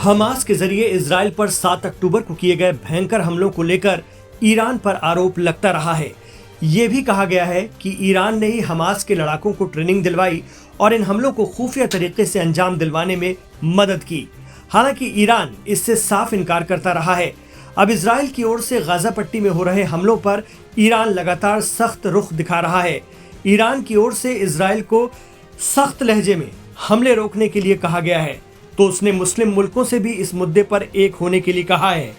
Hamas के जरिए Israel पर 7 अक्टूबर को किए गए भयंकर हमलों को लेकर ईरान पर आरोप लगता रहा है। ये भी कहा गया है कि ईरान ने ही हमास के लड़ाकों को ट्रेनिंग दिलवाई और इन हमलों को खुफिया तरीके से अंजाम दिलवाने में मदद की। हालांकि ईरान इससे साफ इनकार करता रहा है। अब इजराइल की ओर से गाजा पट्टी में हो रहे हमलों पर ईरान लगातार सख्त रुख दिखा रहा है। ईरान की ओर से इजराइल को सख्त लहजे में हमले रोकने के लिए कहा गया है, तो उसने मुस्लिम मुल्कों से भी इस मुद्दे पर एक होने के लिए कहा है।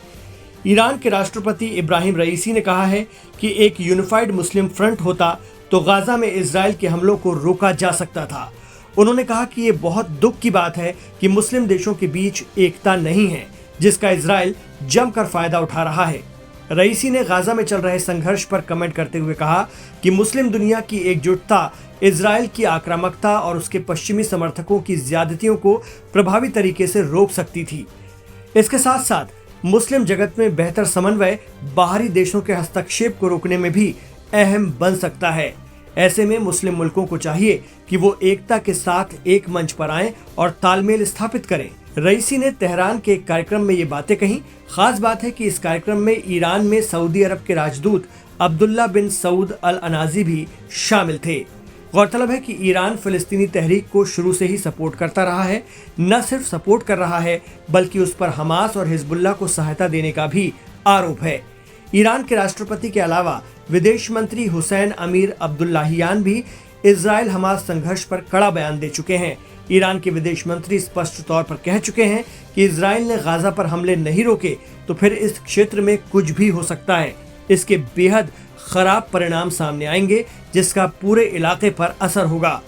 ईरान के राष्ट्रपति इब्राहिम रईसी ने कहा है कि एक यूनिफाइड मुस्लिम फ्रंट होता तो गाजा में इजराइल के हमलों को रोका जा सकता था। उन्होंने कहा कि ये बहुत दुख की बात है कि मुस्लिम देशों के बीच एकता नहीं है, जिसका इजराइल जमकर फायदा उठा रहा है। रईसी ने गाजा में चल रहे संघर्ष पर कमेंट करते हुए कहा कि मुस्लिम दुनिया की एकजुटता इजराइल की आक्रामकता और उसके पश्चिमी समर्थकों की ज्यादतियों को प्रभावी तरीके से रोक सकती थी। इसके साथ साथ मुस्लिम जगत में बेहतर समन्वय बाहरी देशों के हस्तक्षेप को रोकने में भी अहम बन सकता है। ऐसे में मुस्लिम मुल्कों को चाहिए कि वो एकता के साथ एक मंच पर आएं और तालमेल स्थापित करें। रईसी ने तेहरान के एक कार्यक्रम में ये बातें कही। खास बात है कि इस कार्यक्रम में ईरान में सऊदी अरब के राजदूत अब्दुल्ला बिन सऊद अल अनाजी भी शामिल थे। गौरतलब है कि ईरान फिलिस्तीनी तहरीक को शुरू से ही सपोर्ट करता रहा है। न सिर्फ सपोर्ट कर रहा है बल्कि उस पर हमास और हिजबुल्लाह को सहायता देने का भी आरोप है। ईरान के राष्ट्रपति के अलावा विदेश मंत्री हुसैन अमीर अब्दुल्लाहियान भी इजराइल हमास संघर्ष पर कड़ा बयान दे चुके हैं। ईरान के विदेश मंत्री स्पष्ट तौर पर कह चुके हैं कि इजराइल ने गाजा पर हमले नहीं रोके तो फिर इस क्षेत्र में कुछ भी हो सकता है। इसके बेहद खराब परिणाम सामने आएंगे, जिसका पूरे इलाके पर असर होगा।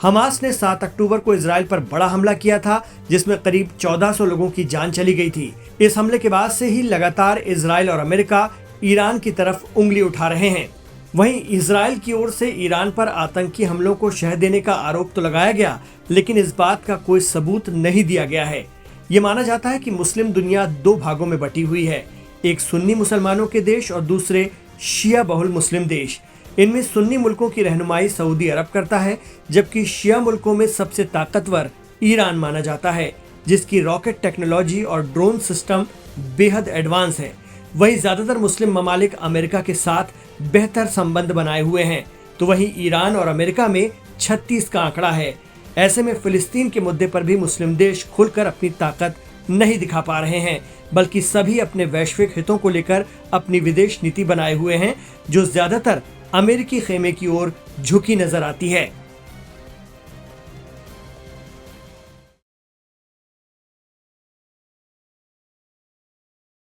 हमास ने 7 अक्टूबर को इजराइल पर बड़ा हमला किया था, जिसमें करीब 1400 लोगों की जान चली गई थी। इस हमले के बाद से ही लगातार इजराइल और अमेरिका ईरान की तरफ उंगली उठा रहे हैं। वहीं इजराइल की ओर से ईरान पर आतंकी हमलों को शह देने का आरोप तो लगाया गया, लेकिन इस बात का कोई सबूत नहीं दिया गया है। ये माना जाता है कि मुस्लिम दुनिया 2 भागों में बटी हुई है, एक सुन्नी मुसलमानों के देश और दूसरे शिया बहुल मुस्लिम देश। इनमें सुन्नी मुल्कों की रहनुमाई सऊदी अरब करता है, जबकि शिया मुल्कों में सबसे ताकतवर ईरान माना जाता है, जिसकी रॉकेट टेक्नोलॉजी और ड्रोन सिस्टम बेहद एडवांस है। वहीं ज्यादातर मुस्लिम ममालिक अमेरिका के साथ बेहतर संबंध बनाए हुए हैं, तो वहीं ईरान और अमेरिका में 36 का आंकड़ा है। ऐसे में फिलिस्तीन के मुद्दे पर भी मुस्लिम देश खुलकर अपनी ताकत नहीं दिखा पा रहे हैं, बल्कि सभी अपने वैश्विक हितों को लेकर अपनी विदेश नीति बनाए हुए हैं, जो ज्यादातर अमेरिकी खेमे की ओर झुकी नजर आती है।